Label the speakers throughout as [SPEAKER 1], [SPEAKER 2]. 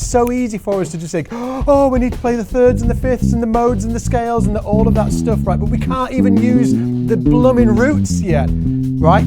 [SPEAKER 1] so easy for us to just think, oh, we need to play the thirds and the fifths and the modes and the scales and all of that stuff, right? But we can't even use the blooming roots yet, right?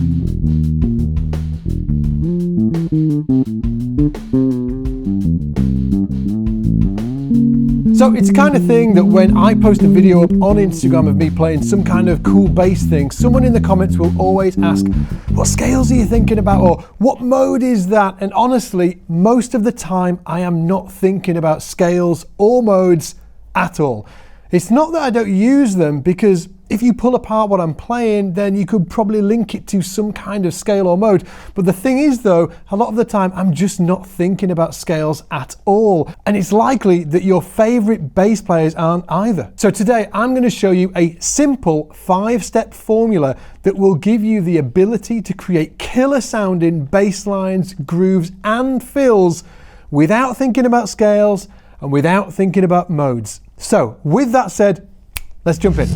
[SPEAKER 1] So it's the kind of thing that when I post a video up on Instagram of me playing some kind of cool bass thing, someone in the comments will always ask, what scales are you thinking about? Or what mode is that? And honestly, most of the time I am not thinking about scales or modes at all. It's not that I don't use them, because if you pull apart what I'm playing, then you could probably link it to some kind of scale or mode. But the thing is though, a lot of the time I'm just not thinking about scales at all. And it's likely that your favorite bass players aren't either. So today I'm going to show you a simple 5-step formula that will give you the ability to create killer sounding bass lines, grooves and fills without thinking about scales and without thinking about modes. So with that said, let's jump in.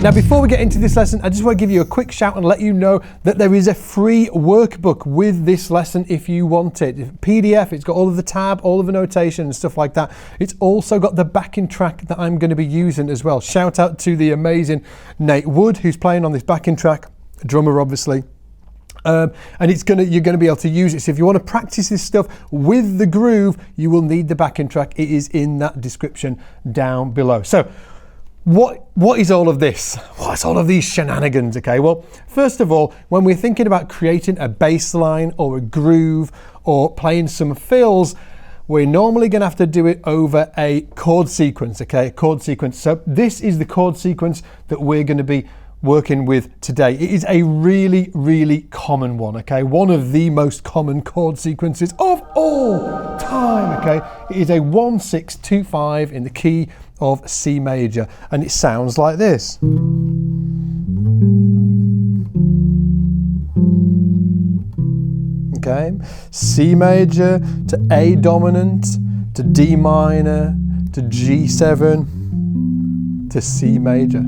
[SPEAKER 1] Now, before we get into this lesson, I just want to give you a quick shout and let you know that there is a free workbook with this lesson if you want it. PDF, it's got all of the tab, all of the notation and stuff like that. It's also got the backing track that I'm going to be using as well. Shout out to the amazing Nate Wood, who's playing on this backing track, a drummer obviously. And you're going to be able to use it. So if you want to practice this stuff with the groove, you will need the backing track. It is in that description down below. So what is all of this? What's all of these shenanigans? Okay, well, first of all, when we're thinking about creating a bass line or a groove or playing some fills, we're normally going to have to do it over a chord sequence, okay? A chord sequence. So this is the chord sequence that we're going to be working with today. It is a really, really common one, okay? One of the most common chord sequences of all time, okay? It is a 1-6-2-5 in the key of C major, and it sounds like this. Okay, C major to A dominant to D minor to G7 to C major.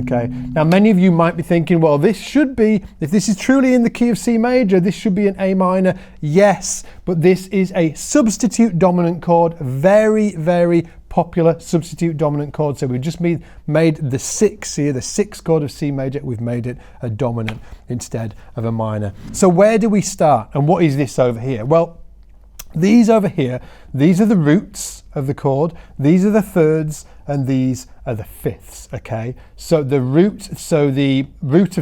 [SPEAKER 1] Okay, now many of you might be thinking, well, this should be, if this is truly in the key of C major, this should be an A minor. Yes, but this is a substitute dominant chord, very, very popular substitute dominant chord. So we've just made the 6 here, the 6th chord of C major, we've made it a dominant instead of a minor. So where do we start? And what is this over here? Well, these over here, these are the roots of the chord, these are the thirds, and these are the fifths, okay? So the root of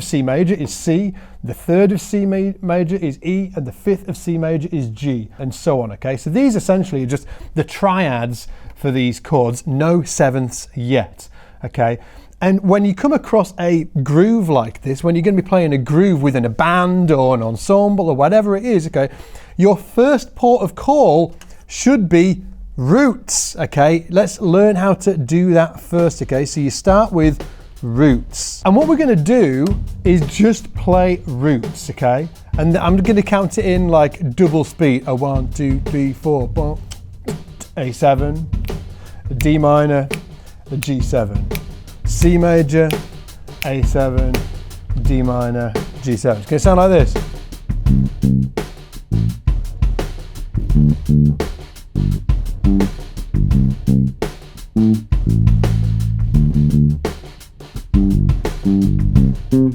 [SPEAKER 1] C major is C, the third of C major is E, and the fifth of C major is G, and so on, okay? So these essentially are just the triads for these chords, no sevenths yet, okay? And when you come across a groove like this, when you're going to be playing a groove within a band or an ensemble or whatever it is, okay, your first port of call should be roots, okay? Let's learn how to do that first, okay? So you start with roots. And what we're going to do is just play roots, okay? And I'm going to count it in like double speed. A 1, 2, 3, 4, A7, a D minor, a G7. C major, A7, D minor, G7. It's going to sound like this.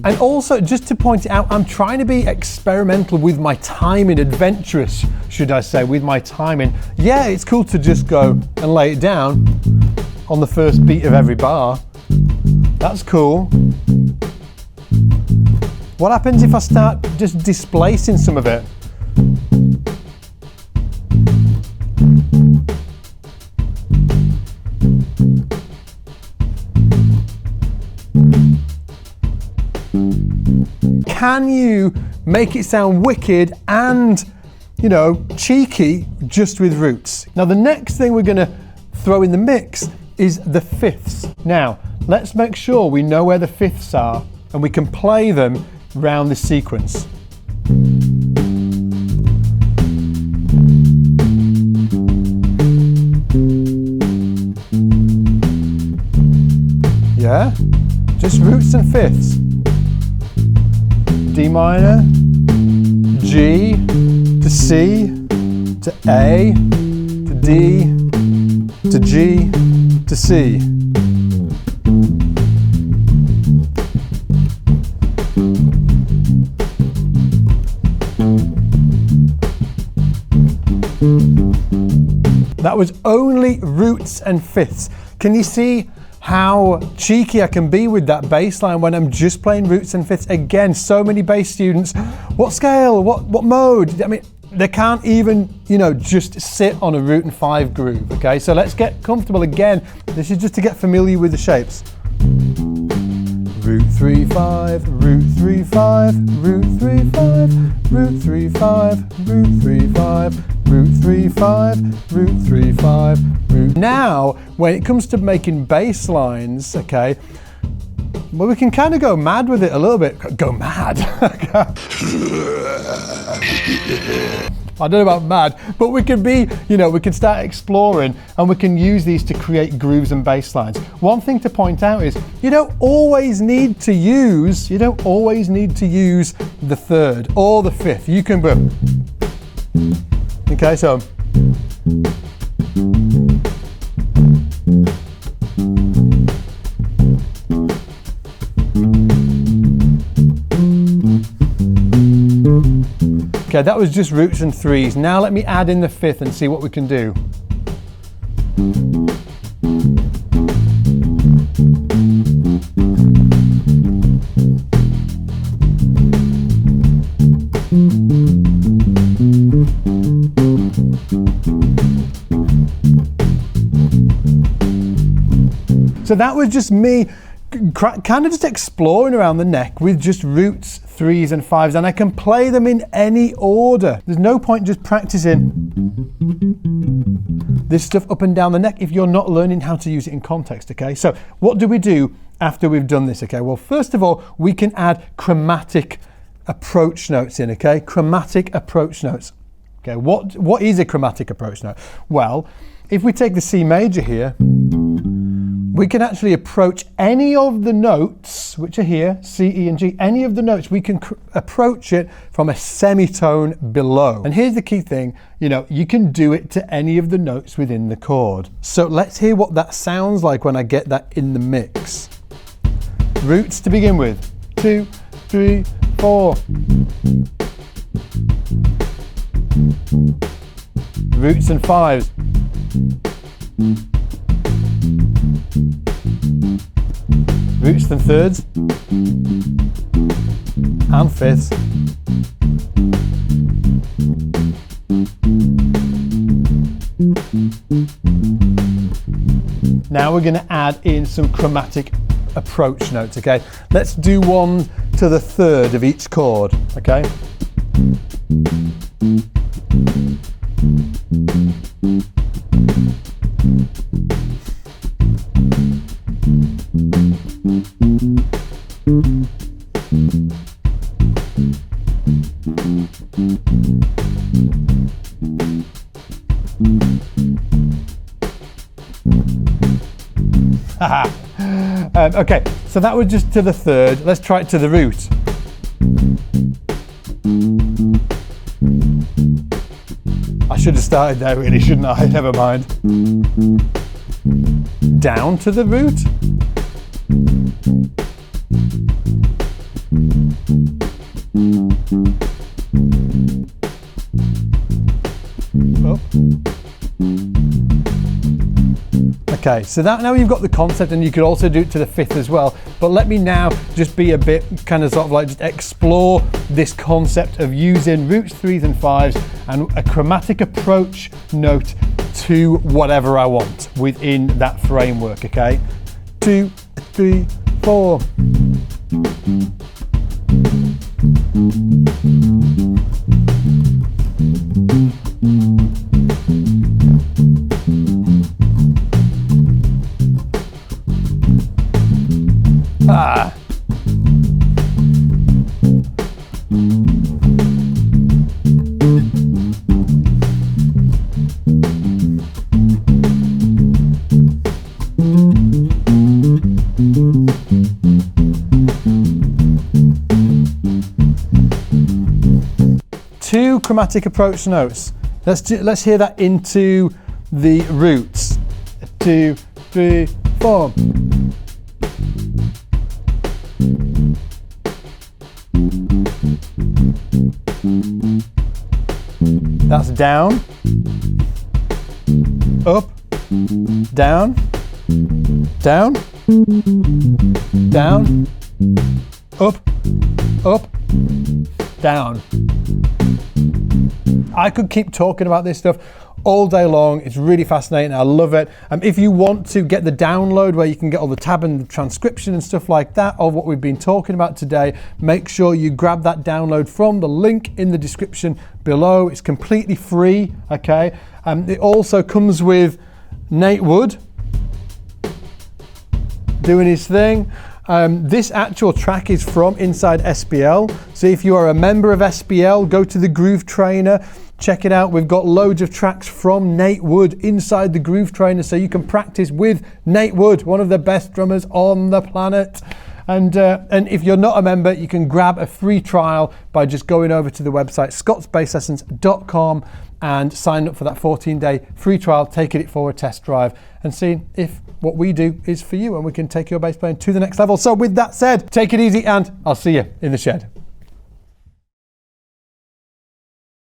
[SPEAKER 1] And also, just to point it out, I'm trying to be experimental with my timing, adventurous, should I say, with my timing. Yeah, it's cool to just go and lay it down on the first beat of every bar. That's cool. What happens if I start just displacing some of it? Can you make it sound wicked and, you know, cheeky just with roots? Now, the next thing we're going to throw in the mix is the fifths. Now, let's make sure we know where the fifths are and we can play them round this sequence. Yeah? Just roots and fifths. D minor, G, to C, to A, to D, to G, to C. That was only roots and fifths. Can you see how cheeky I can be with that bass line when I'm just playing roots and fifths? Again, so many bass students, what scale, what mode? I mean, they can't even, just sit on a root and 5 groove, okay? So let's get comfortable again. This is just to get familiar with the shapes. Root 3 5, root 3 5, root 3 5, root 3 5, root 3 5, root 3 5, root 3 5, root. Now, when it comes to making bass lines, okay, well, we can kind of go mad with it a little bit. Go mad. I don't know about mad, but we can be, we can start exploring and we can use these to create grooves and bass lines. One thing to point out is you don't always need to use the third or the fifth. You can go, okay, so. Okay, that was just roots and threes. Now let me add in the fifth and see what we can do. So that was just me kind of just exploring around the neck with just roots, threes and fives, and I can play them in any order. There's no point just practicing this stuff up and down the neck if you're not learning how to use it in context, okay? So what do we do after we've done this, okay? Well, first of all, we can add chromatic approach notes in, okay? Chromatic approach notes. Okay, what is a chromatic approach note? Well, if we take the C major here, we can actually approach any of the notes, which are here, C, E, and G, any of the notes, we can approach it from a semitone below. And here's the key thing, you can do it to any of the notes within the chord. So let's hear what that sounds like when I get that in the mix. Roots to begin with, 2, 3, 4. Roots and fives. Roots and thirds and fifths. Now we're going to add in some chromatic approach notes, okay? Let's do 1 to the third of each chord, okay? Okay, so that was just to the third. Let's try it to the root. I should have started there really, shouldn't I? Never mind. Down to the root. Up. Okay, so that now you've got the concept, and you could also do it to the fifth as well. But let me now just be a bit kind of sort of like just explore this concept of using roots, threes and fives and a chromatic approach note to whatever I want within that framework, okay? 2, 3, 4. Ah. monochromatic approach notes. Let's hear that into the roots. 2, 3, 4. That's down, up, down, down, down, up, up, down. I could keep talking about this stuff all day long. It's really fascinating. I love it. If you want to get the download where you can get all the tab and the transcription and stuff like that of what we've been talking about today, make sure you grab that download from the link in the description below. It's completely free, okay? It also comes with Nate Wood doing his thing. This actual track is from inside SBL. So if you are a member of SBL, go to the Groove Trainer, check it out. We've got loads of tracks from Nate Wood inside the Groove Trainer, so you can practice with Nate Wood, one of the best drummers on the planet. And if you're not a member, you can grab a free trial by just going over to the website scottsbasslessons.com and sign up for that 14-day free trial, taking it for a test drive and seeing if what we do is for you and we can take your bass playing to the next level. So with that said, take it easy and I'll see you in the shed.